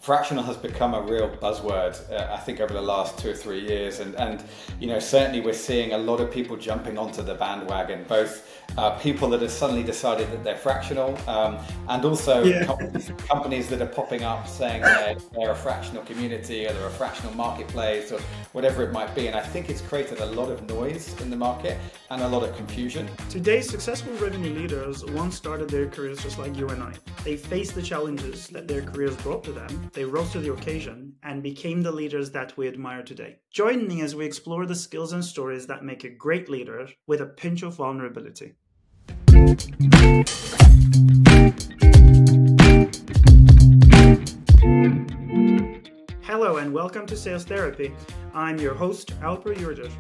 Fractional has become a real buzzword, I think, over the last 2 or 3 years, and you know, certainly we're seeing a lot of people jumping onto the bandwagon, both people that have suddenly decided that they're fractional, and also companies that are popping up saying they're a fractional community or they're a fractional marketplace or whatever it might be. And I think it's created a lot of noise in the market and a lot of confusion. Today's successful revenue leaders once started their careers just like you and I. They faced the challenges that their careers brought to them. They rose to the occasion and became the leaders that we admire today. Join me as we explore the skills and stories that make a great leader with a pinch of vulnerability. Hello and welcome to Sales Therapy. I'm your host, Alper Yurder.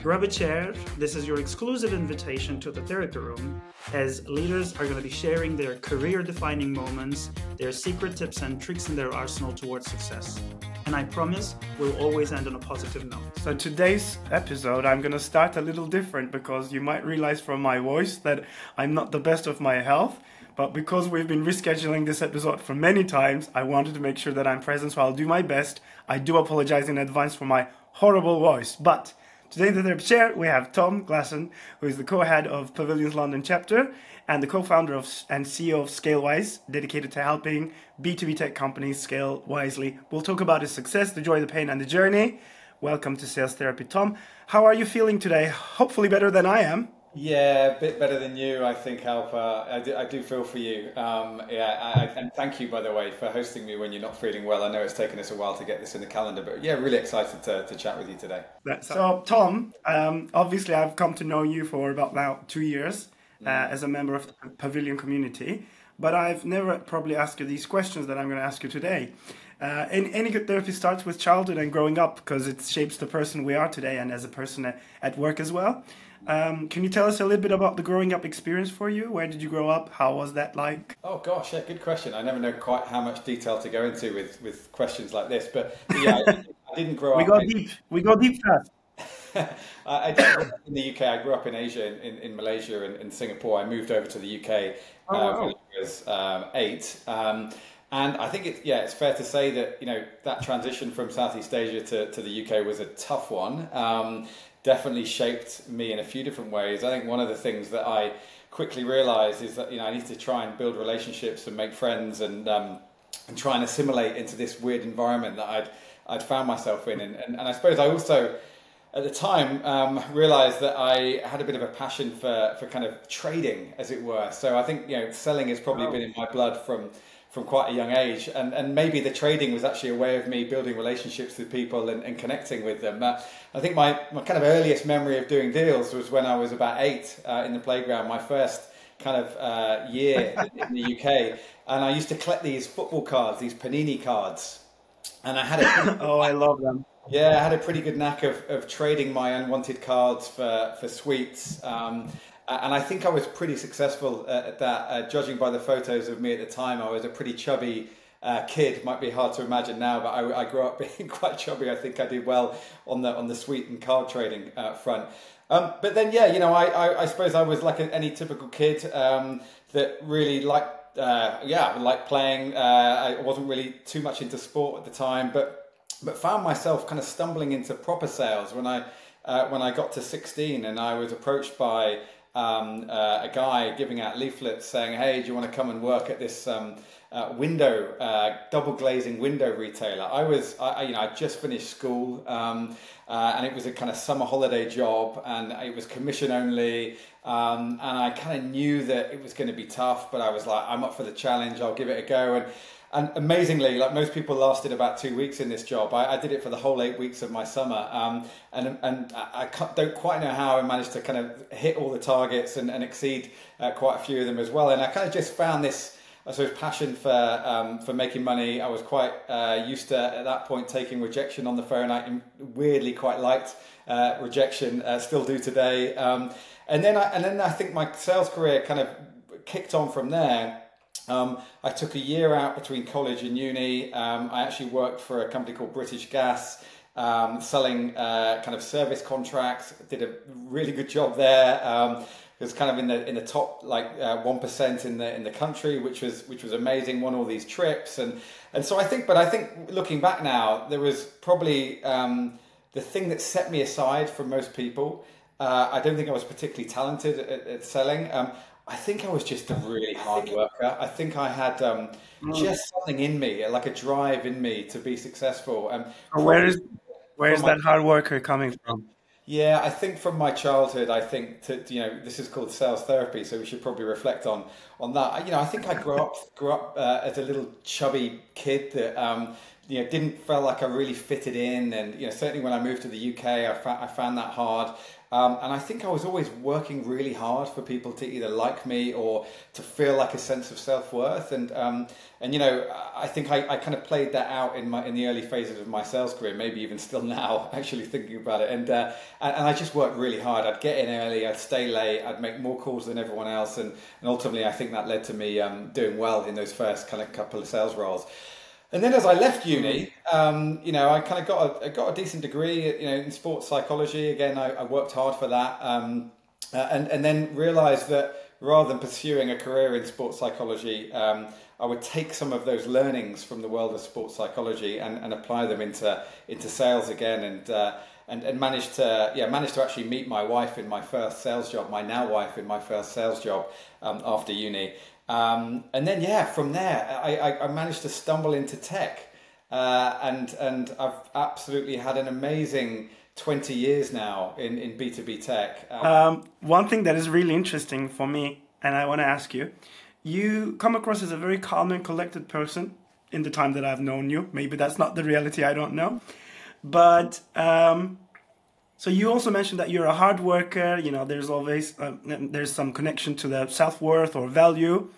Grab a chair. This is your exclusive invitation to the therapy room, as leaders are going to be sharing their career-defining moments, their secret tips and tricks in their arsenal towards success. And I promise we'll always end on a positive note. So today's episode, I'm going to start a little different because you might realize from my voice that I'm not the best of my health. But because we've been rescheduling this episode for many times, I wanted to make sure that I'm present, so I'll do my best. I do apologize in advance for my horrible voice, but today in the therapy chair, we have Tom Glason, who is the co-head of Pavilion's London chapter and the co-founder and CEO of ScaleWise, dedicated to helping B2B tech companies scale wisely. We'll talk about his success, the joy, the pain, and the journey. Welcome to Sales Therapy, Tom. How are you feeling today? Hopefully better than I am. Yeah, a bit better than you, I think, Alper. I do feel for you. And thank you, by the way, for hosting me when you're not feeling well. I know it's taken us a while to get this in the calendar, but yeah, really excited to chat with you today. So, Tom, obviously I've come to know you for about now 2 years as a member of the Pavilion community, but I've never probably asked you these questions that I'm going to ask you today. Any good therapy starts with childhood and growing up because it shapes the person we are today and as a person at work as well. Can you tell us a little bit about the growing up experience for you? Where did you grow up? How was that like? Oh gosh, yeah, good question. I never know quite how much detail to go into with questions like this, but yeah, I didn't grow up. We go deep fast. I didn't grow up in the UK. I grew up in Asia, in Malaysia and Singapore. I moved over to the UK when I was 8. And I think it's fair to say that, you know, that transition from Southeast Asia to the UK was a tough one. Definitely shaped me in a few different ways. I think one of the things that I quickly realized is that, you know, I need to try and build relationships and make friends and try and assimilate into this weird environment that I'd found myself in. And I suppose I also, at the time, realized that I had a bit of a passion for kind of trading, as it were. So I think, you know, selling has probably been in my blood from quite a young age, and maybe the trading was actually a way of me building relationships with people and connecting with them. I think my kind of earliest memory of doing deals was when I was about 8 in the playground, my first kind of year in the UK, and I used to collect these football cards, these Panini cards, and I had a I love them. Yeah, I had a pretty good knack of trading my unwanted cards for sweets. And I think I was pretty successful at that, judging by the photos of me at the time. I was a pretty chubby kid. Might be hard to imagine now, but I grew up being quite chubby. I think I did well on the sweet and card trading front. But then, yeah, you know, I suppose I was like any typical kid that really liked playing. I wasn't really too much into sport at the time, but found myself kind of stumbling into proper sales when I got to 16, and I was approached by a guy giving out leaflets saying, "Hey, do you want to come and work at this double glazing window retailer?" I'd just finished school, and it was a kind of summer holiday job, and it was commission only, and I kind of knew that it was going to be tough, but I was like, I'm up for the challenge. I'll give it a go. And amazingly, like most people, lasted about 2 weeks in this job. I did it for the whole 8 weeks of my summer, and I don't quite know how I managed to kind of hit all the targets and exceed quite a few of them as well. And I kind of just found this, I suppose, passion for making money. I was quite used to, at that point, taking rejection on the phone. I weirdly quite liked rejection, still do today. And then I think my sales career kind of kicked on from there. I took a year out between college and uni. I actually worked for a company called British Gas, selling kind of service contracts. Did a really good job there. was kind of in the top like 1% in the country, which was amazing. Won all these trips, and so I think looking back now, there was probably the thing that set me aside from most people. I don't think I was particularly talented at selling. I think I was just a really hard worker. I think I had just something in me, like a drive in me to be successful. Where is that hard worker coming from? Yeah, I think from my childhood, I think this is called sales therapy, so we should probably reflect on that. I think I grew up as a little chubby kid that didn't feel like I really fitted in, and certainly when I moved to the UK, I found that hard. And I think I was always working really hard for people to either like me or to feel like a sense of self-worth. And I think I kind of played that out in the early phases of my sales career, maybe even still now, actually thinking about it. And I just worked really hard. I'd get in early, I'd stay late, I'd make more calls than everyone else. And ultimately, I think that led to me doing well in those first kind of couple of sales roles. And then as I left uni, I kind of got a decent degree, in sports psychology. Again, I worked hard for that, and then realised that rather than pursuing a career in sports psychology, I would take some of those learnings from the world of sports psychology and apply them into sales again, and managed to actually meet my wife in my first sales job, my now wife in my first sales job after uni. And then, from there, I managed to stumble into tech, and I've absolutely had an amazing 20 years now in B2B tech. One thing that is really interesting for me, and I want to ask you, you come across as a very calm and collected person in the time that I've known you. Maybe that's not the reality, I don't know. But so you also mentioned that you're a hard worker. There's always there's some connection to the self-worth or value.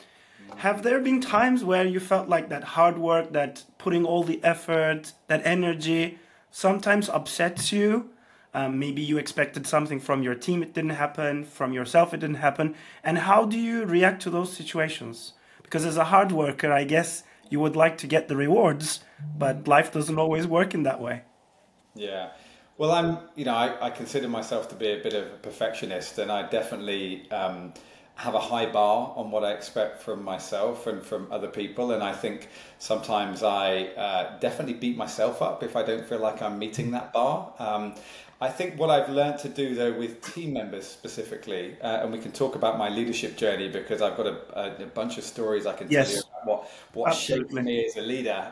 Have there been times where you felt like that hard work, that putting all the effort, that energy, sometimes upsets you? Maybe you expected something from your team, it didn't happen. From yourself, it didn't happen. And how do you react to those situations? Because as a hard worker, I guess you would like to get the rewards, but life doesn't always work in that way. Yeah. Well, I consider myself to be a bit of a perfectionist, and I definitely have a high bar on what I expect from myself and from other people. And I think sometimes I definitely beat myself up if I don't feel like I'm meeting that bar. I think what I've learned to do, though, with team members specifically, and we can talk about my leadership journey, because I've got a bunch of stories I can tell you about what shaped me as a leader.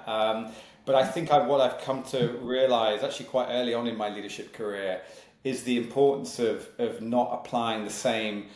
But I think what I've come to realize actually quite early on in my leadership career is the importance of not applying the same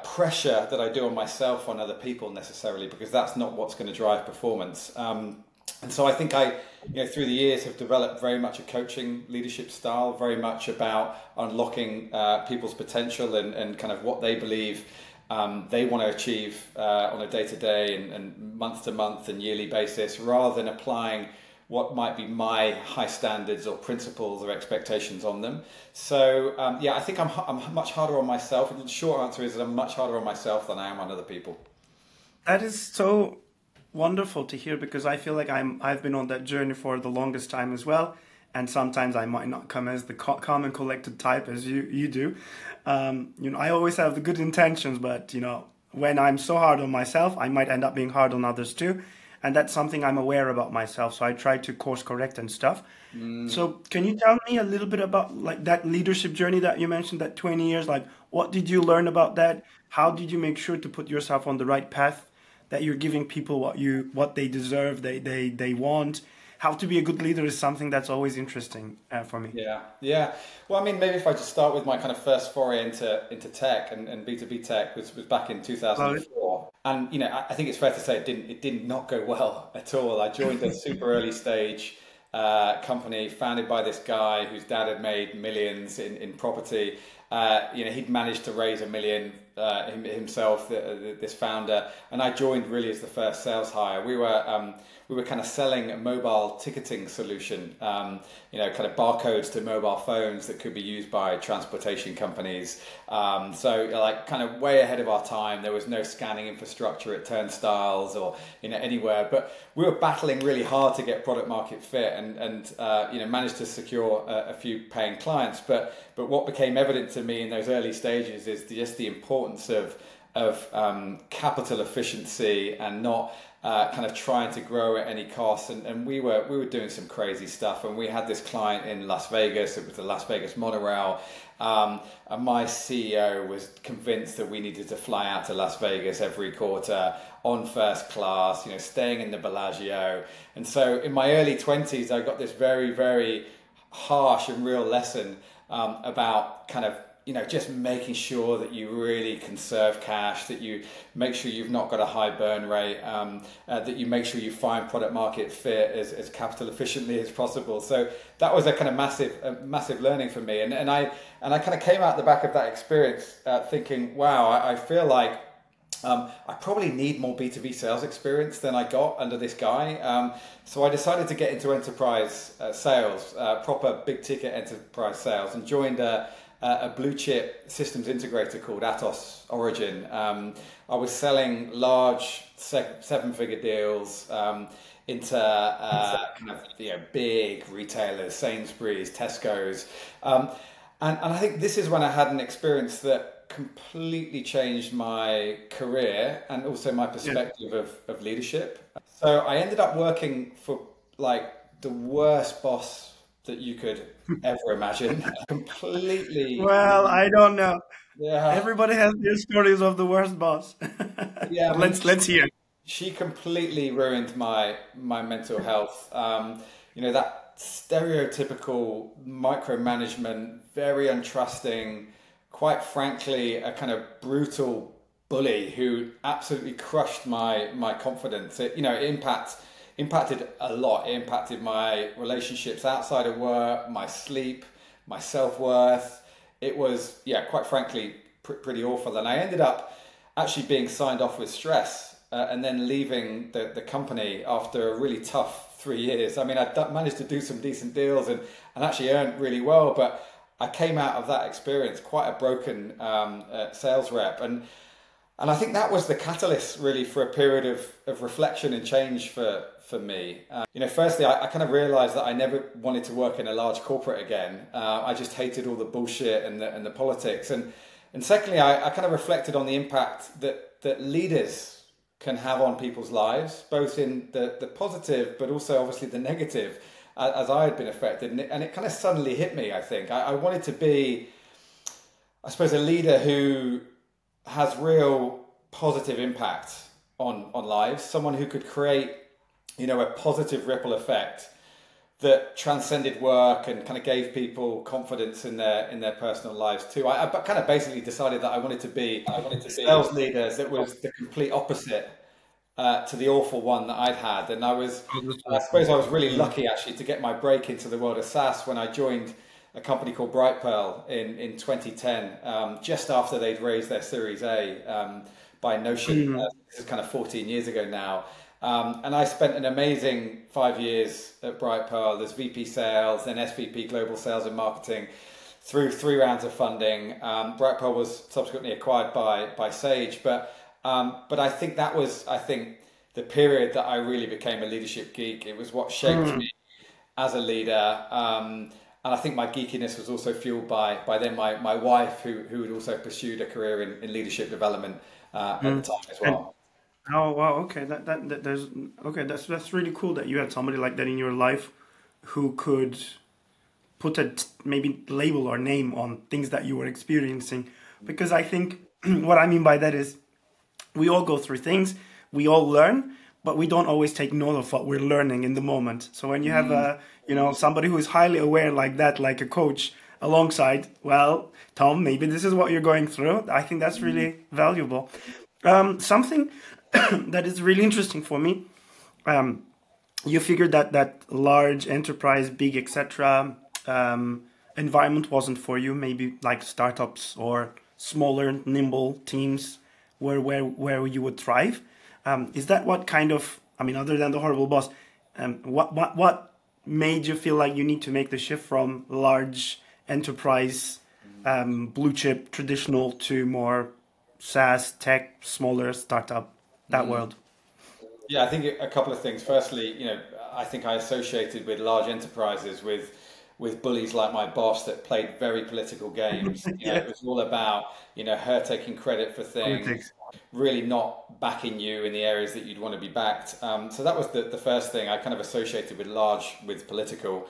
pressure that I do on myself on other people necessarily, because that's not what's going to drive performance. And so I think through the years have developed very much a coaching leadership style, very much about unlocking people's potential and kind of what they believe they want to achieve on a day-to-day and month-to-month and yearly basis, rather than applying what might be my high standards or principles or expectations on them. So I think I'm much harder on myself. And the short answer is that I'm much harder on myself than I am on other people. That is so wonderful to hear, because I feel like I've been on that journey for the longest time as well. And sometimes I might not come as the calm and collected type as you do. I always have the good intentions, but when I'm so hard on myself, I might end up being hard on others too. And that's something I'm aware about myself. So I try to course correct and stuff. So can you tell me a little bit about like that leadership journey that you mentioned, that 20 years, like what did you learn about that? How did you make sure to put yourself on the right path, that you're giving people what they deserve, they want? How to be a good leader is something that's always interesting for me. Yeah. Well, I mean, maybe if I just start with my kind of first foray into tech and B2B tech was back in 2004. And, I think it's fair to say it did not go well at all. I joined a super early stage company founded by this guy whose dad had made millions in property. He'd managed to raise $1 million himself, this founder, and I joined really as the first sales hire. We were kind of selling a mobile ticketing solution, kind of barcodes to mobile phones that could be used by transportation companies. So like kind of way ahead of our time. There was no scanning infrastructure at turnstiles or anywhere, but we were battling really hard to get product market fit and managed to secure a few paying clients. But what became evident to me in those early stages is just the importance importance of capital efficiency and not kind of trying to grow at any cost. And we were doing some crazy stuff. And we had this client in Las Vegas. It was the Las Vegas monorail. And my CEO was convinced that we needed to fly out to Las Vegas every quarter on first class, staying in the Bellagio. And so in my early 20s, I got this very, very harsh and real lesson about kind of, just making sure that you really conserve cash, that you make sure you've not got a high burn rate, that you make sure you find product market fit as capital efficiently as possible. So that was a kind of massive learning for me. And I kind of came out the back of that experience thinking, wow, I feel like I probably need more B2B sales experience than I got under this guy. So I decided to get into enterprise sales, proper big ticket enterprise sales, and joined a blue chip systems integrator called Atos Origin. I was selling large 7-figure deals into kind of big retailers, Sainsbury's, Tesco's, and I think this is when I had an experience that completely changed my career and also my perspective of leadership. So I ended up working for like the worst boss that you could ever imagine. Completely. Well, I don't know. Yeah. Everybody has their stories of the worst boss. Yeah. Let's hear. She completely ruined my mental health. That stereotypical micromanagement, very untrusting, quite frankly, a kind of brutal bully who absolutely crushed my confidence. It impacted a lot. It impacted my relationships outside of work, my sleep, my self-worth. It was, quite frankly, pretty awful. And I ended up actually being signed off with stress and then leaving the company after a really tough 3 years. I mean, I managed to do some decent deals and actually earned really well, but I came out of that experience quite a broken sales rep. And I think that was the catalyst really for a period of reflection and change for me. Firstly, I kind of realized that I never wanted to work in a large corporate again. I just hated all the bullshit and the politics. And secondly, I kind of reflected on the impact that leaders can have on people's lives, both in the positive, but also obviously the negative, as I had been affected. And it kind of suddenly hit me, I think. I wanted to be, I suppose, a leader who has real positive impact on lives, someone who could create, a positive ripple effect that transcended work and kind of gave people confidence in their personal lives too. I kind of basically decided that I wanted to be a sales leader that was the complete opposite to the awful one that I'd had. And I suppose I was really lucky actually to get my break into the world of SaaS when I joined a company called Brightpearl in 2010, just after they'd raised their Series A by Notion. This is kind of 14 years ago now. And I spent an amazing 5 years at Brightpearl as VP Sales, then SVP Global Sales and Marketing, through 3 rounds of funding. Brightpearl was subsequently acquired by Sage, but I think that was the period that I really became a leadership geek. It was what shaped me as a leader. And I think my geekiness was also fueled by then my wife, who had also pursued a career in leadership development at the time as well. Oh wow! Okay, that's really cool that you had somebody like that in your life who could put a maybe label or name on things that you were experiencing. Because I think what I mean by that is we all go through things, we all learn, but we don't always take note of what we're learning in the moment. So when you have somebody who is highly aware like that, like a coach alongside, well, Tom, maybe this is what you're going through. I think that's really valuable. Something that is really interesting for me. You figured that large enterprise, big, etc. Environment wasn't for you. Maybe like startups or smaller, nimble teams where you would thrive. Is that what kind of? I mean, other than the horrible boss, what made you feel like you need to make the shift from large enterprise, blue chip, traditional to more SaaS, tech, smaller startup, that world? Yeah, I think a couple of things. Firstly, I think I associated with large enterprises with with bullies like my boss that played very political games. It was all about, her taking credit for things, Politics. really not backing you in the areas that you'd want to be backed. So that was the first thing I kind of associated with political.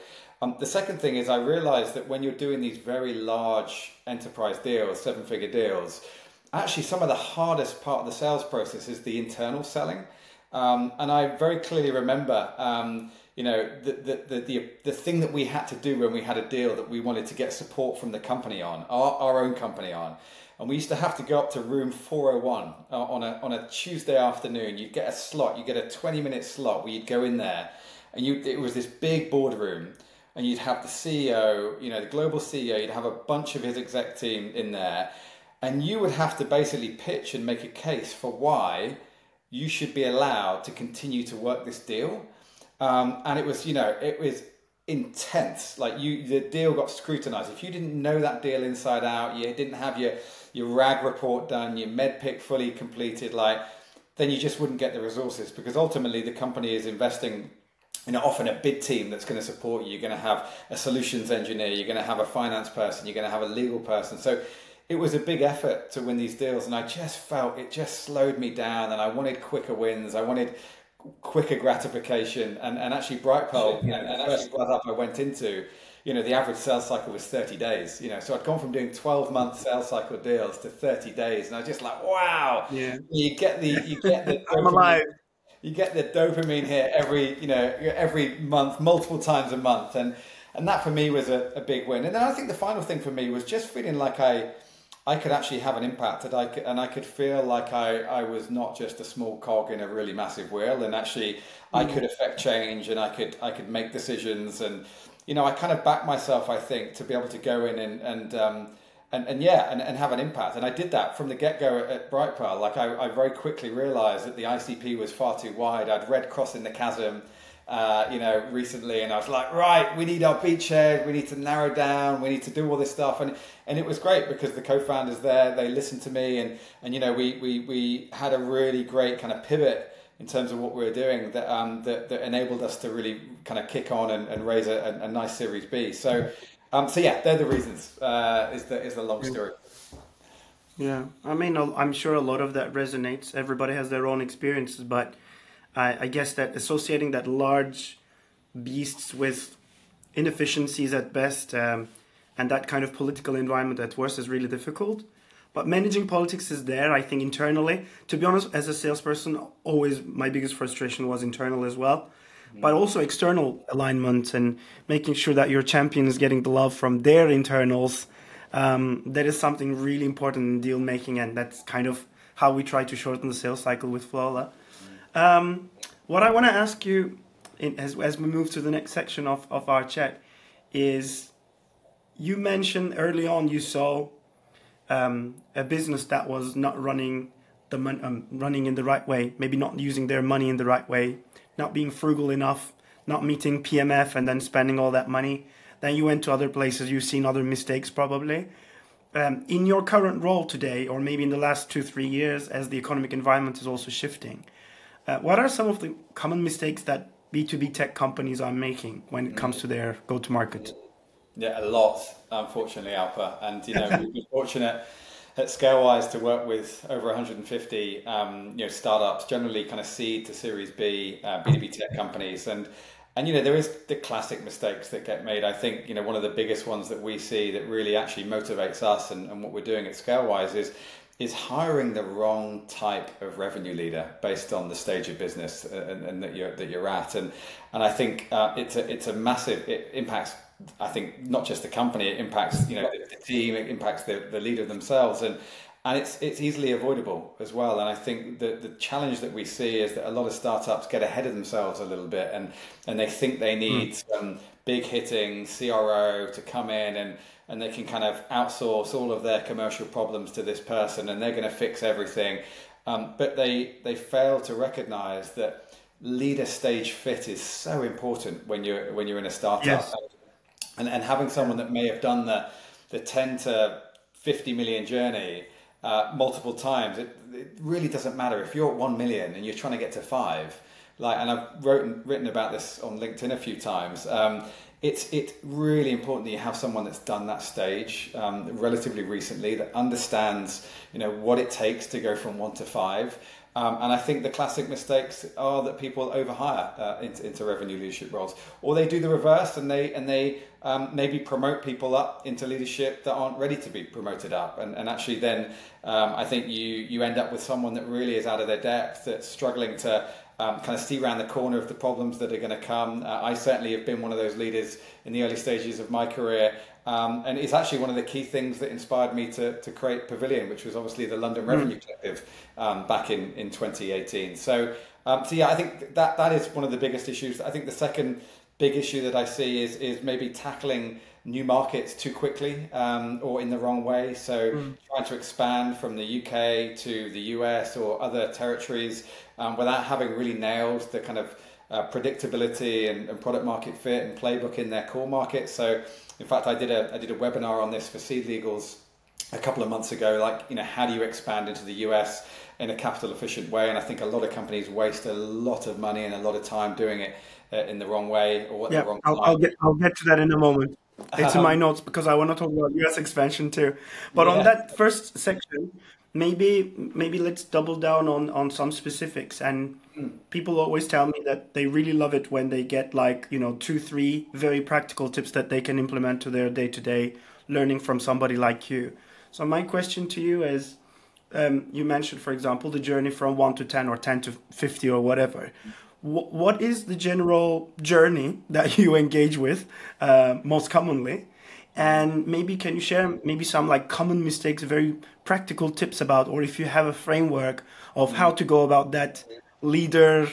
The second thing is I realized that when you're doing these very large enterprise deals, 7-figure deals, actually some of the hardest part of the sales process is the internal selling. And I very clearly remember, the thing that we had to do when we had a deal that we wanted to get support from the company on, our own company on. And we used to have to go up to room 401 on a Tuesday afternoon. You'd get a slot, you get a 20-minute slot where you'd go in there, and it was this big boardroom, and you'd have the CEO, the global CEO, you'd have a bunch of his exec team in there, and you would have to basically pitch and make a case for why you should be allowed to continue to work this deal. And it was intense. Like the deal got scrutinized. If you didn't know that deal inside out, you didn't have your RAG report done, your MEDPIC fully completed, then you just wouldn't get the resources, because ultimately the company is investing often a bid team that's going to support you. You're going to have a solutions engineer, you're going to have a finance person, you're going to have a legal person. So it was a big effort to win these deals, and I just felt it just slowed me down, and I wanted quicker wins. I wanted quicker gratification, and actually Brightpearl, the first startup I went into, the average sales cycle was 30 days. So I'd gone from doing 12-month sales cycle deals to 30 days, and I was just like, wow. Yeah. You get the I'm alive. You get the dopamine hit every month, multiple times a month, and that for me was a big win. And then I think the final thing for me was just feeling like I could actually have an impact, and I could feel like I was not just a small cog in a really massive wheel, and actually I could affect change, and I could make decisions, and I kind of backed myself, I think, to be able to go in and have an impact. And I did that from the get-go at Brightpearl. I very quickly realized that the ICP was far too wide. I'd read Crossing the Chasm recently, and I was like, right, we need our beachhead, we need to narrow down, we need to do all this stuff, and it was great because the co-founders there, they listened to me, and we had a really great kind of pivot in terms of what we were doing that enabled us to really kind of kick on and raise a nice Series B. So they're the reasons. Is the long story. Yeah, I mean, I'm sure a lot of that resonates. Everybody has their own experiences, but I guess that associating that large beasts with inefficiencies at best and that kind of political environment at worst is really difficult. But managing politics is there, I think, internally. To be honest, as a salesperson, always my biggest frustration was internal as well. But also external alignment and making sure that your champion is getting the love from their internals. That is something really important in deal making, and that's kind of how we try to shorten the sales cycle with Flawla. What I want to ask you as we move to the next section of our chat is, you mentioned early on you saw a business that was not running running in the right way, maybe not using their money in the right way, not being frugal enough, not meeting PMF, and then spending all that money. Then you went to other places, you've seen other mistakes probably. In your current role today, or maybe in the last 2-3 years, as the economic environment is also shifting, what are some of the common mistakes that B2B tech companies are making when it comes to their go-to-market? Yeah, a lot, unfortunately, Alper. And, we've been fortunate at Scalewise to work with over 150, startups, generally kind of seed to Series B, B2B tech companies. And there is the classic mistakes that get made. I think, one of the biggest ones that we see that really actually motivates us and what we're doing at Scalewise is hiring the wrong type of revenue leader based on the stage of business and that you're at. And I think it's a massive, it impacts, I think, not just the company, it impacts the team, it impacts the leader themselves, and it's easily avoidable as well. And I think that the challenge that we see is that a lot of startups get ahead of themselves a little bit, and they think they need some big hitting CRO to come in and they can kind of outsource all of their commercial problems to this person and they're going to fix everything. But they fail to recognize that leader stage fit is so important when you're in a startup. Yes. And having someone that may have done the 10 to 50 million journey multiple times, it really doesn't matter. If you're at 1 million and you're trying to get to 5, and I've written about this on LinkedIn a few times. It's really important that you have someone that's done that stage relatively recently, that understands what it takes to go from 1 to 5. And I think the classic mistakes are that people overhire into revenue leadership roles, or they do the reverse and they maybe promote people up into leadership that aren't ready to be promoted up. And actually then I think you end up with someone that really is out of their depth, that's struggling to kind of see around the corner of the problems that are going to come. I certainly have been one of those leaders in the early stages of my career. And it's actually one of the key things that inspired me to create Pavilion, which was obviously the London Revenue Collective back in 2018. So yeah, I think that is one of the biggest issues. I think the second big issue that I see is maybe tackling new markets too quickly or in the wrong way. So trying to expand from the UK to the US or other territories without having really nailed the kind of predictability and product market fit and playbook in their core market. So in fact, I did a webinar on this for Seed Legals a couple of months ago, how do you expand into the US in a capital efficient way? And I think a lot of companies waste a lot of money and a lot of time doing it in the wrong way or the wrong time. I'll get to that in a moment. It's in my notes because I want to talk about US expansion too. But on that first section, maybe let's double down on some specifics. And people always tell me that they really love it when they get 2-3 very practical tips that they can implement to their day-to-day learning from somebody like you. So my question to you is, you mentioned, for example, the journey from 1 to 10 or 10 to 50 or whatever. What is the general journey that you engage with most commonly? And maybe can you share maybe some common mistakes, very practical tips about, or if you have a framework of how to go about that leader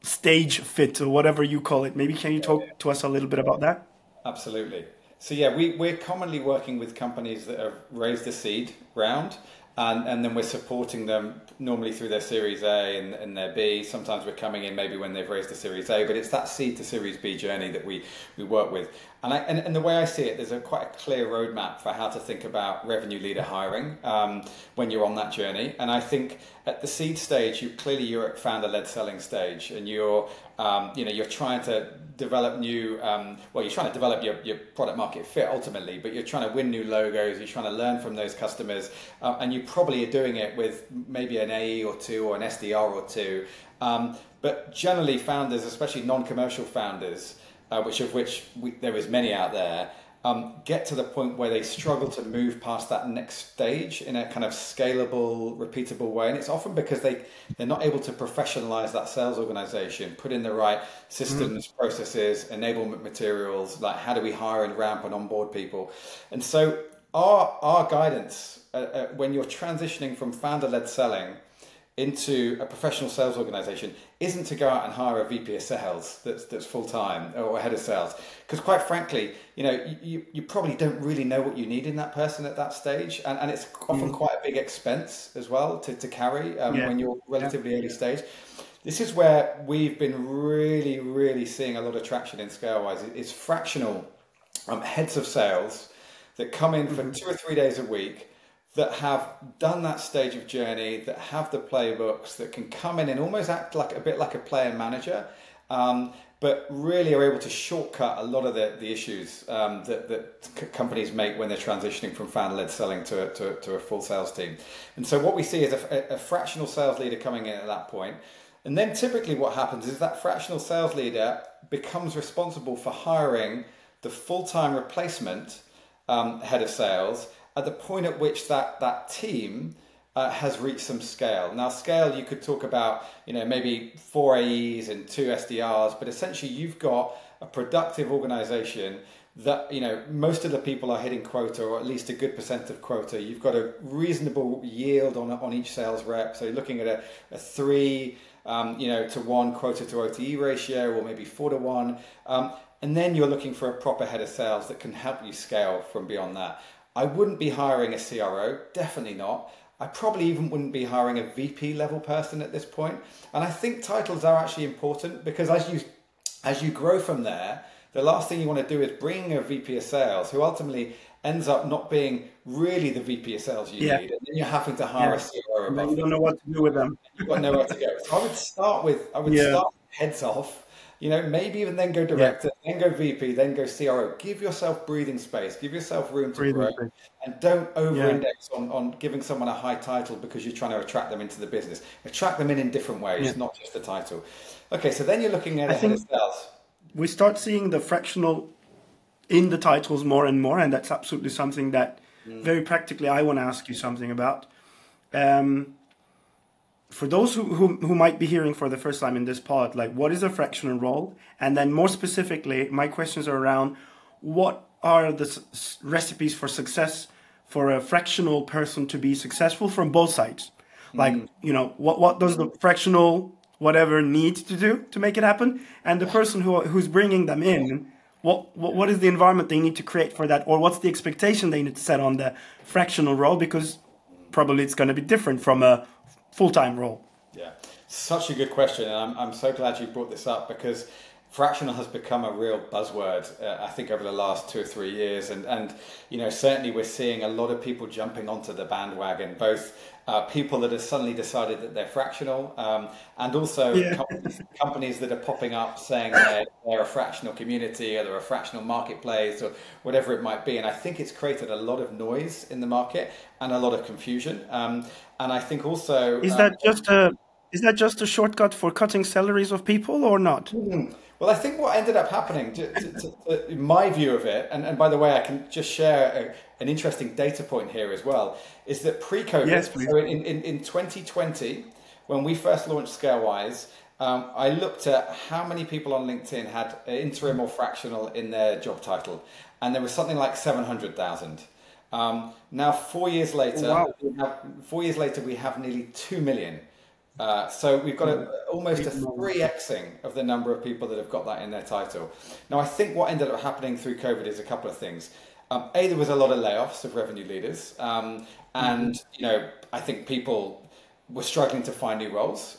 stage fit or whatever you call it. Maybe can you talk to us a little bit about that? Absolutely. So yeah, we're commonly working with companies that have raised a seed round, and then we're supporting them normally through their Series A and their B. Sometimes we're coming in maybe when they've raised a Series A, but it's that seed to Series B journey that we work with. And the way I see it, there's quite a clear roadmap for how to think about revenue leader hiring when you're on that journey. And I think at the seed stage, you're at founder-led selling stage, and you're trying to develop new, you're trying to develop your product market fit ultimately, but you're trying to win new logos, you're trying to learn from those customers, and you probably are doing it with maybe an AE or two or an SDR or two. But generally founders, especially non-commercial founders, which there is many out there, get to the point where they struggle to move past that next stage in a kind of scalable, repeatable way. And it's often because they're not able to professionalize that sales organization, put in the right systems, processes, enablement materials, like how do we hire and ramp and onboard people. And so our guidance, when you're transitioning from founder-led selling into a professional sales organization, isn't to go out and hire a VP of sales that's full-time or a head of sales. Because quite frankly, you probably don't really know what you need in that person at that stage. And it's often quite a big expense as well to carry when you're relatively early stage. This is where we've been really, really seeing a lot of traction in Scalewise. It's fractional heads of sales that come in for 2 or 3 days a week, that have done that stage of journey, that have the playbooks, that can come in and almost act a bit like a player manager, but really are able to shortcut a lot of the issues that companies make when they're transitioning from founder-led selling to a full sales team. And so what we see is a fractional sales leader coming in at that point. And then typically what happens is that fractional sales leader becomes responsible for hiring the full-time replacement head of sales at the point at which that team has reached some scale. Now, scale, you could talk about, maybe 4 AEs and 2 SDRs, but essentially you've got a productive organization that, most of the people are hitting quota, or at least a good percent of quota. You've got a reasonable yield on each sales rep. So you're looking at a 3 to 1 quota to OTE ratio, or maybe 4 to 1. And then you're looking for a proper head of sales that can help you scale from beyond that. I wouldn't be hiring a CRO, definitely not. I probably even wouldn't be hiring a VP level person at this point. And I think titles are actually important, because as you grow from there, the last thing you want to do is bring a VP of sales who ultimately ends up not being really the VP of sales you need, and then you're having to hire a CRO And then above you don't know what to do with them. you've got nowhere to go. So I would start heads off, maybe even then go director, then go VP, then go CRO. Give yourself breathing space, give yourself room to grow, and don't over-index on giving someone a high title because you're trying to attract them into the business. Attract them in different ways, not just the title. Okay, so then you're looking at head of sales. We start seeing the fractional in the titles more and more, and that's absolutely something that very practically I want to ask you something about. For those who might be hearing for the first time in this pod, like, what is a fractional role? And then more specifically, my questions are around what are the recipes for success for a fractional person to be successful from both sides? Like, what does the fractional whatever need to do to make it happen? And the person who's bringing them in, what is the environment they need to create for that? Or what's the expectation they need to set on the fractional role? Because probably it's going to be different from a full-time role. Yeah, such a good question, and I'm so glad you brought this up, because fractional has become a real buzzword, I think, over the last 2 or 3 years, and certainly we're seeing a lot of people jumping onto the bandwagon, both people that have suddenly decided that they're fractional, and also companies that are popping up saying they're a fractional community, or they're a fractional marketplace, or whatever it might be. And I think it's created a lot of noise in the market and a lot of confusion. And I think also is that just a shortcut for cutting salaries of people, or not? Well, I think what ended up happening, to my view of it, and by the way, I can just share an interesting data point here as well, is that pre-COVID, so in 2020, when we first launched Scalewise, I looked at how many people on LinkedIn had interim or fractional in their job title, and there was something like 700,000. Now, 4 years later, we have nearly 2 million. So we've got almost a 3xing of the number of people that have got that in their title. Now, I think what ended up happening through COVID is a couple of things. There was a lot of layoffs of revenue leaders, and I think people were struggling to find new roles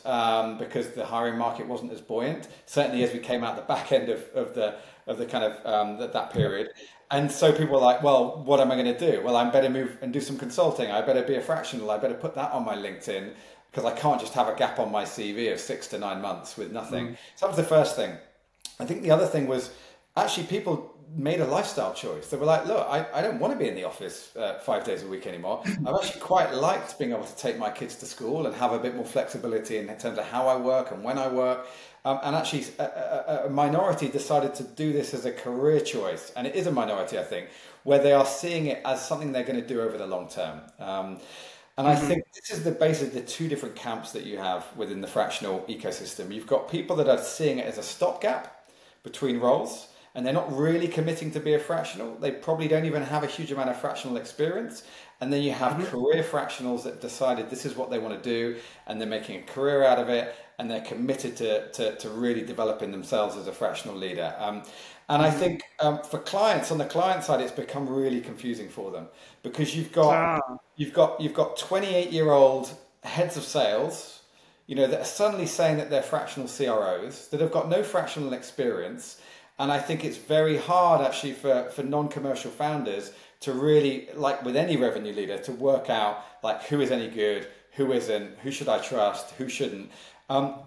because the hiring market wasn't as buoyant. Certainly, as we came out the back end of the kind of that period. And so people were like, well, what am I going to do? Well, I better move and do some consulting. I better be a fractional. I better put that on my LinkedIn, because I can't just have a gap on my CV of 6 to 9 months with nothing. So that was the first thing. I think the other thing was actually people made a lifestyle choice. They were like, look, I don't want to be in the office 5 days a week anymore. I've actually quite liked being able to take my kids to school and have a bit more flexibility in terms of how I work and when I work. And actually a minority decided to do this as a career choice. And it is a minority, I think, where they are seeing it as something they're going to do over the long term. And I think this is basically the two different camps that you have within the fractional ecosystem. You've got people that are seeing it as a stopgap between roles, and they're not really committing to be a fractional. They probably don't even have a huge amount of fractional experience. And then you have career fractionals that decided this is what they want to do, and they're making a career out of it, and they're committed to really developing themselves as a fractional leader. And I think for clients, on the client side, it's become really confusing for them, because you've got 28-year-old heads of sales, that are suddenly saying that they're fractional CROs that have got no fractional experience. And I think it's very hard actually for non-commercial founders to really, like with any revenue leader, to work out like who is any good, who isn't, who should I trust, who shouldn't.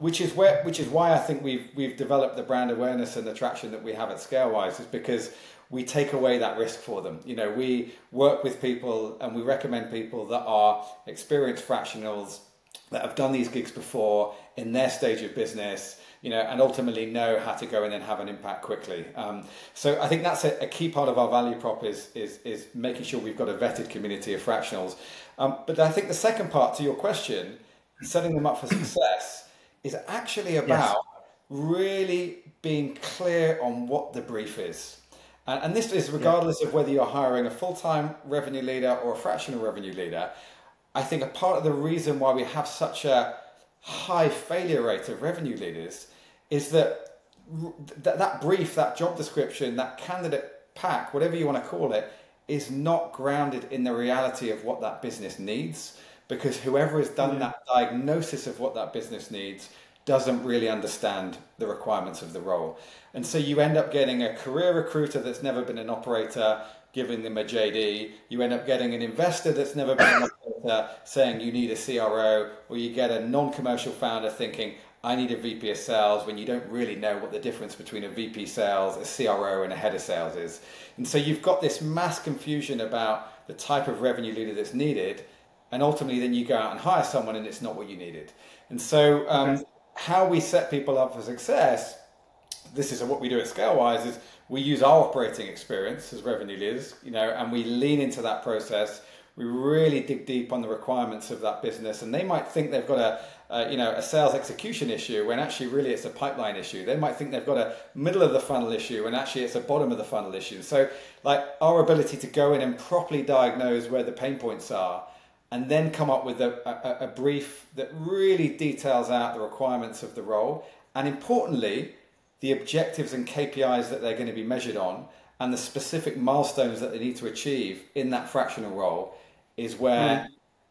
Which is why I think we've developed the brand awareness and the traction that we have at Scalewise, is because we take away that risk for them. We work with people and we recommend people that are experienced fractionals that have done these gigs before in their stage of business, and ultimately know how to go in and have an impact quickly. So I think that's a key part of our value prop is making sure we've got a vetted community of fractionals. But I think the second part to your question, setting them up for success, is actually about really being clear on what the brief is. And this is regardless of whether you're hiring a full-time revenue leader or a fractional revenue leader. I think a part of the reason why we have such a high failure rate of revenue leaders is that brief, that job description, that candidate pack, whatever you want to call it, is not grounded in the reality of what that business needs. Because whoever has done that diagnosis of what that business needs doesn't really understand the requirements of the role. And so you end up getting a career recruiter that's never been an operator, giving them a JD. You end up getting an investor that's never been an operator saying you need a CRO, or you get a non-commercial founder thinking, I need a VP of sales, when you don't really know what the difference between a VP sales, a CRO, and a head of sales is. And so you've got this mass confusion about the type of revenue leader that's needed, and ultimately then you go out and hire someone and it's not what you needed. And so how we set people up for success, this is what we do at ScaleWise, is we use our operating experience as revenue leaders, and we lean into that process. We really dig deep on the requirements of that business, and they might think they've got a sales execution issue when actually really it's a pipeline issue. They might think they've got a middle of the funnel issue when actually it's a bottom of the funnel issue. So like our ability to go in and properly diagnose where the pain points are, and then come up with a brief that really details out the requirements of the role, and importantly, the objectives and KPIs that they're going to be measured on, and the specific milestones that they need to achieve in that fractional role, is where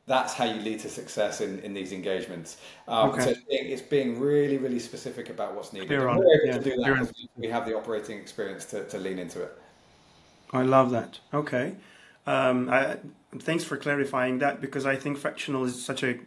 that's how you lead to success in these engagements. So it's being really, really specific about what's needed. And we're able to do that because we have the operating experience to lean into it. I love that. Okay. Thanks for clarifying that, because I think fractional is such a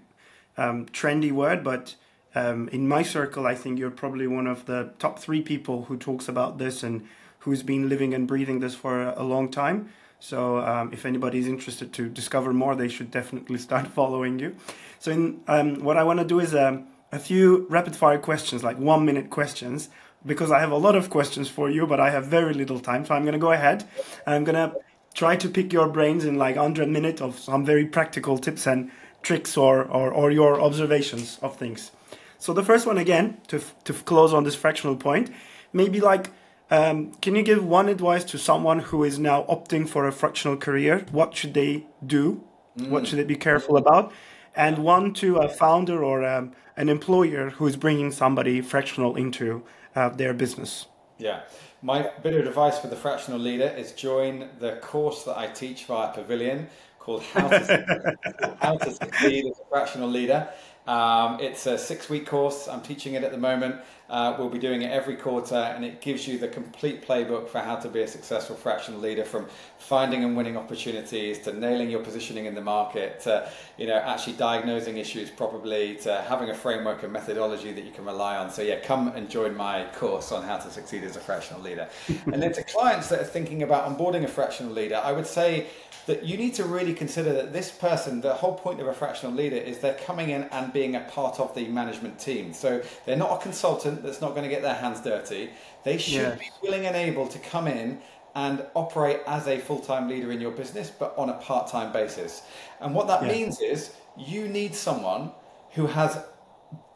trendy word, but in my circle, I think you're probably one of the top 3 people who talks about this and who's been living and breathing this for a long time. So if anybody's interested to discover more, they should definitely start following you. So what I want to do is a few rapid fire questions, like 1-minute questions, because I have a lot of questions for you, but I have very little time. So I'm going to go ahead. I'm going to try to pick your brains in like 100 minutes of some very practical tips and tricks or your observations of things. So the first one, again, to close on this fractional point, maybe like, can you give one advice to someone who is now opting for a fractional career? What should they do? What should they be careful about? And one to a founder or an employer who is bringing somebody fractional into their business. Yeah. My bit of advice for the fractional leader is join the course that I teach via Pavilion called How to Succeed as a Fractional Leader. It's a 6-week course. I'm teaching it at the moment. We'll be doing it every quarter, and it gives you the complete playbook for how to be a successful fractional leader, from finding and winning opportunities to nailing your positioning in the market to actually diagnosing issues properly to having a framework and methodology that you can rely on. So yeah, come and join my course on how to succeed as a fractional leader. And then to clients that are thinking about onboarding a fractional leader, I would say that you need to really consider that this person, the whole point of a fractional leader is they're coming in and being a part of the management team. So they're not a consultant that's not going to get their hands dirty. They should be willing and able to come in and operate as a full-time leader in your business, but on a part-time basis. And what that means is you need someone who has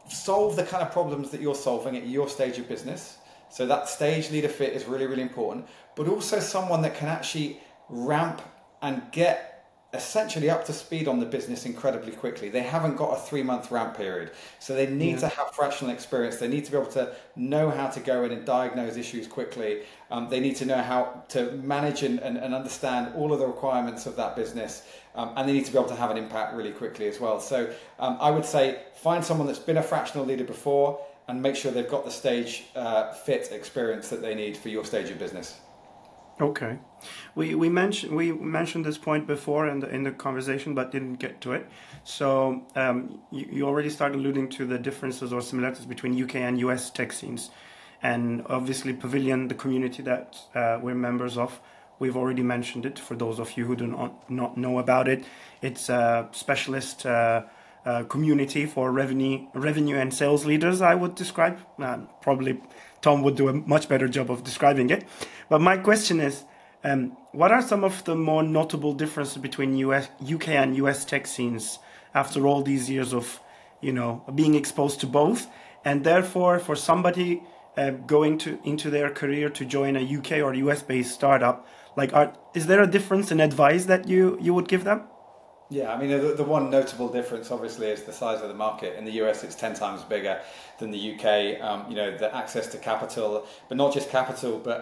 solved the kind of problems that you're solving at your stage of business. So that stage leader fit is really, really important, but also someone that can actually ramp and get essentially up to speed on the business incredibly quickly. They haven't got a 3-month ramp period. So they need to have fractional experience. They need to be able to know how to go in and diagnose issues quickly. They need to know how to manage and understand all of the requirements of that business. And they need to be able to have an impact really quickly as well. So I would say find someone that's been a fractional leader before and make sure they've got the stage fit experience that they need for your stage of business. Okay, we mentioned this point before in the conversation, but didn't get to it. So you already started alluding to the differences or similarities between UK and US tech scenes, and obviously Pavilion, the community that we're members of, we've already mentioned it. For those of you who do not know about it, it's a specialist community for revenue and sales leaders, I would describe. Probably Tom would do a much better job of describing it. But my question is, what are some of the more notable differences between UK and US tech scenes after all these years of, being exposed to both? And therefore, for somebody going into their career to join a UK or US based startup, is there a difference in advice that you would give them? Yeah, I mean, the one notable difference, obviously, is the size of the market. In the US, it's 10 times bigger than the UK. The access to capital, but not just capital, but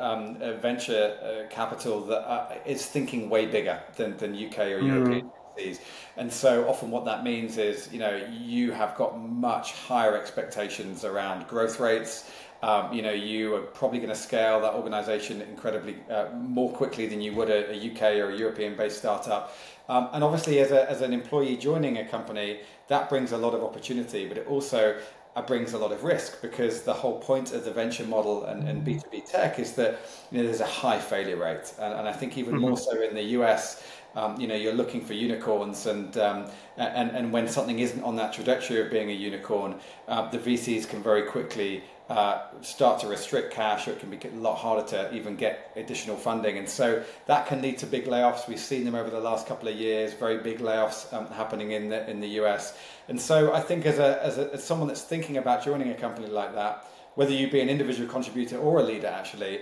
venture capital that is thinking way bigger than UK or European. identities. And so often what that means is, you have got much higher expectations around growth rates. You are probably going to scale that organization incredibly more quickly than you would a UK or a European-based startup. And obviously, as an employee joining a company, that brings a lot of opportunity, but it also brings a lot of risk, because the whole point of the venture model and B2B tech is that there's a high failure rate. And I think even more so in the US, you're looking for unicorns, and when something isn't on that trajectory of being a unicorn, the VCs can very quickly start to restrict cash, or it can be a lot harder to even get additional funding. And so that can lead to big layoffs. We've seen them over the last couple of years, very big layoffs happening in the US. And so I think as someone that's thinking about joining a company like that, whether you be an individual contributor or a leader actually,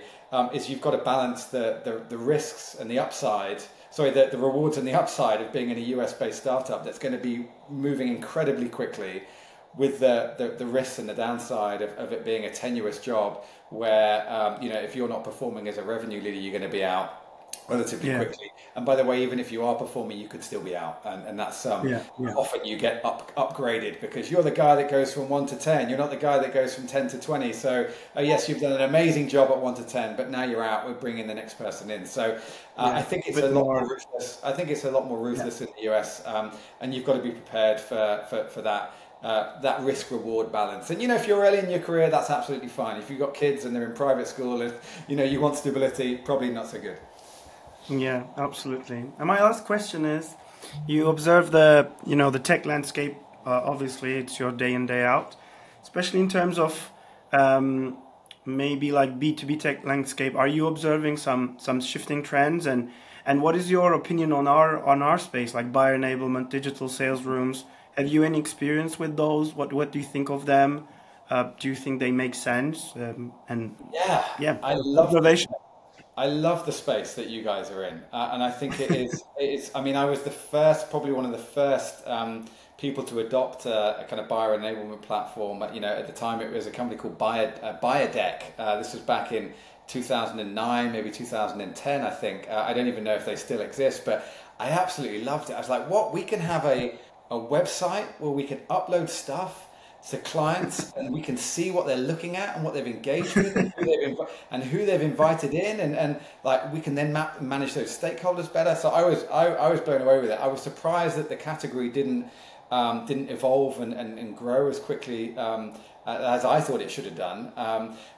is you've got to balance the risks and the upside, the rewards and the upside of being in a US-based startup that's going to be moving incredibly quickly, with the risks and the downside of it being a tenuous job where, if you're not performing as a revenue leader, you're going to be out relatively quickly. And by the way, even if you are performing, you could still be out. And that's often you get upgraded, because you're the guy that goes from 1 to 10. You're not the guy that goes from 10 to 20. So, yes, you've done an amazing job at 1 to 10, but now you're out. We're bringing the next person in. So I think it's a lot more ruthless. I think it's a lot more ruthless in the US. And you've got to be prepared for that. That risk-reward balance. And if you're early in your career, that's absolutely fine. If you've got kids and they're in private school and you want stability, probably not so good. Yeah, absolutely. And my last question is, you observe the tech landscape. Obviously, it's your day in, day out, especially in terms of maybe like B2B tech landscape. Are you observing some shifting trends? And what is your opinion on our space, like buyer enablement, digital sales rooms? Have you any experience with those? What do you think of them? Do you think they make sense? I love the space that you guys are in, and I think it is. I mean, I was probably one of the first people to adopt a kind of buyer enablement platform. At the time, it was a company called BuyerDeck. This was back in 2009, maybe 2010, I think. I don't even know if they still exist, but I absolutely loved it. I was like, what? We can have a website where we can upload stuff to clients, and we can see what they're looking at and what they've engaged with and who they've invited in, and like we can then manage those stakeholders better. So I was blown away with it. I was surprised that the category didn't evolve and grow as quickly as I thought it should have done.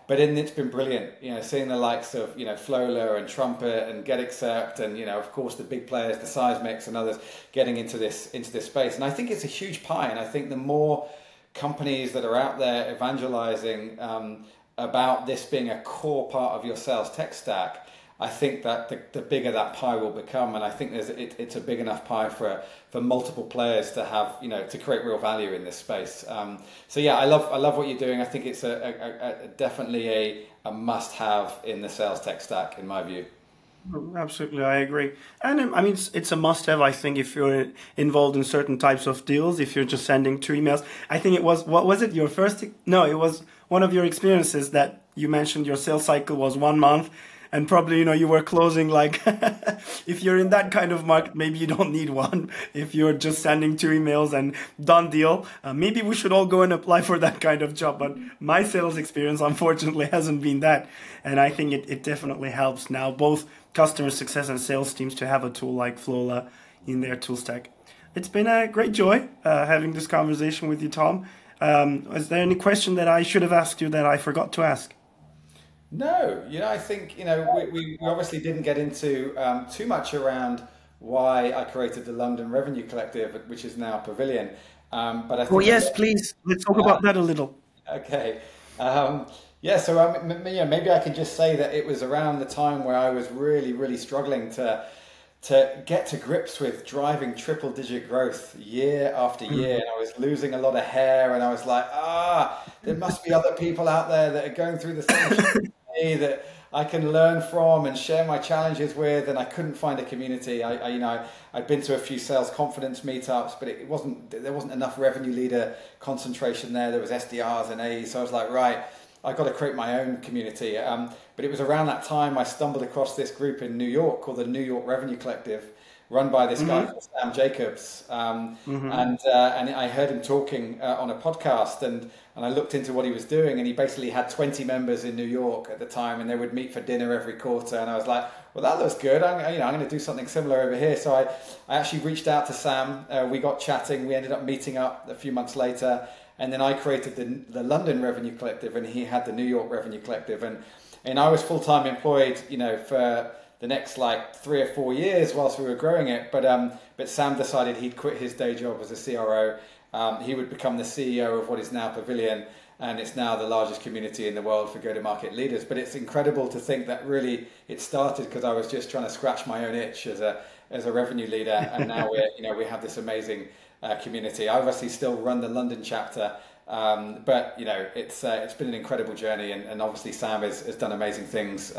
But it's been brilliant, seeing the likes of Flola and Trumpet and GetAccept, and of course the big players, the Seismics and others, getting into this space. And I think it's a huge pie, and I think the more companies that are out there evangelizing about this being a core part of your sales tech stack, I think that the bigger that pie will become, and I think it's a big enough pie for multiple players to have to create real value in this space. So yeah, I love what you're doing. I think it's definitely a must-have in the sales tech stack, in my view. Absolutely, I agree. And I mean, it's a must-have, I think, if you're involved in certain types of deals, if you're just sending 2 emails. I think it was, what was it, your first? No, it was one of your experiences that you mentioned your sales cycle was 1 month. And probably, you were closing like, if you're in that kind of market, maybe you don't need one. If you're just sending 2 emails and done deal, maybe we should all go and apply for that kind of job. But my sales experience, unfortunately, hasn't been that. And I think it definitely helps now, both customer success and sales teams, to have a tool like Flola in their tool stack. It's been a great joy having this conversation with you, Tom. Is there any question that I should have asked you that I forgot to ask? No, I think, we obviously didn't get into too much around why I created the London Revenue Collective, which is now Pavilion. But I think yes, please. Let's talk about that a little. Okay. So maybe I can just say that it was around the time where I was really, really struggling to get to grips with driving triple-digit growth year after year, and I was losing a lot of hair, and I was like, there must be other people out there that are going through the same shit as me that I can learn from and share my challenges with, and I couldn't find a community. I'd been to a few sales confidence meetups, but there wasn't enough revenue leader concentration there. There was SDRs and AEs, so I was like, right, I've got to create my own community. But it was around that time I stumbled across this group in New York called the New York Revenue Collective, run by this guy called Sam Jacobs, and I heard him talking on a podcast, and I looked into what he was doing, and he basically had 20 members in New York at the time, and they would meet for dinner every quarter, and I was like, well, that looks good. I'm going to do something similar over here. So I actually reached out to Sam. We got chatting. We ended up meeting up a few months later, and then I created the London Revenue Collective, and he had the New York Revenue Collective, and I was full-time employed, for the next like 3 or 4 years whilst we were growing it. But Sam decided he'd quit his day job as a CRO. He would become the CEO of what is now Pavilion, and it's now the largest community in the world for go-to-market leaders. But it's incredible to think that really it started because I was just trying to scratch my own itch as a revenue leader, and now we have this amazing community. I obviously still run the London chapter, but it's been an incredible journey, and obviously Sam has done amazing things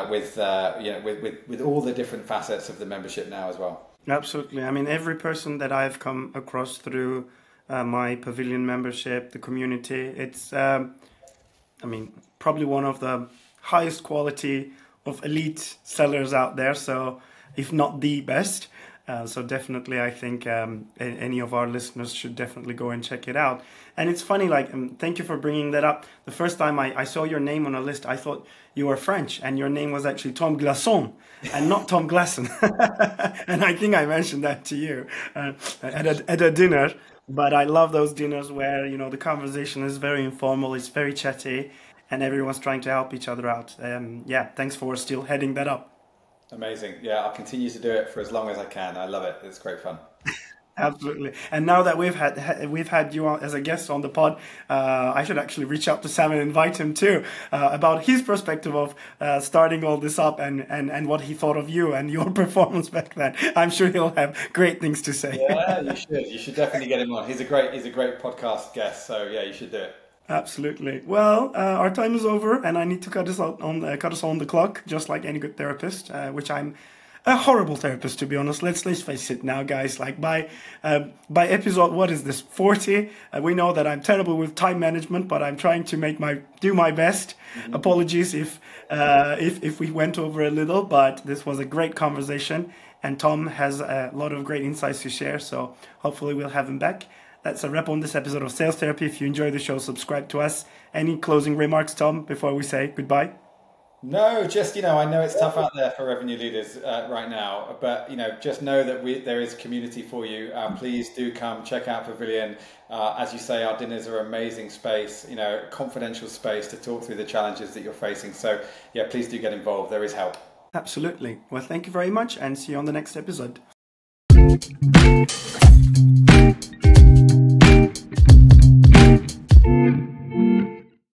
with all the different facets of the membership now as well. Absolutely. I mean, every person that I've come across through my Pavilion membership, the community, it's probably one of the highest quality of elite sellers out there. So if not the best. So definitely, I think any of our listeners should definitely go and check it out. And it's funny, thank you for bringing that up. The first time I saw your name on a list, I thought you were French, and your name was actually Tom Glason and not Tom Glason. And I think I mentioned that to you at a dinner. But I love those dinners where, the conversation is very informal, it's very chatty, and everyone's trying to help each other out. Thanks for still heading that up. Amazing. Yeah, I'll continue to do it for as long as I can. I love it. It's great fun. Absolutely. And now that we've had you on as a guest on the pod, I should actually reach out to Sam and invite him too about his perspective of starting all this up and what he thought of you and your performance back then. I'm sure he'll have great things to say. Yeah, you should. You should definitely get him on. He's a great podcast guest. So yeah, you should do it. Absolutely. Well, our time is over, and I need to cut us on the clock, just like any good therapist, which I'm a horrible therapist, to be honest. Let's face it now, guys. Like by episode, what is this, 40? We know that I'm terrible with time management, but I'm trying to do my best. Mm-hmm. Apologies if we went over a little, but this was a great conversation, and Tom has a lot of great insights to share. So hopefully we'll have him back. That's a wrap on this episode of Sales Therapy. If you enjoy the show, subscribe to us. Any closing remarks, Tom, before we say goodbye? No, just, I know it's tough out there for revenue leaders right now, but, just know that there is community for you. Please do come check out Pavilion. As you say, our dinners are amazing space, confidential space to talk through the challenges that you're facing. So, yeah, please do get involved. There is help. Absolutely. Well, thank you very much, and see you on the next episode.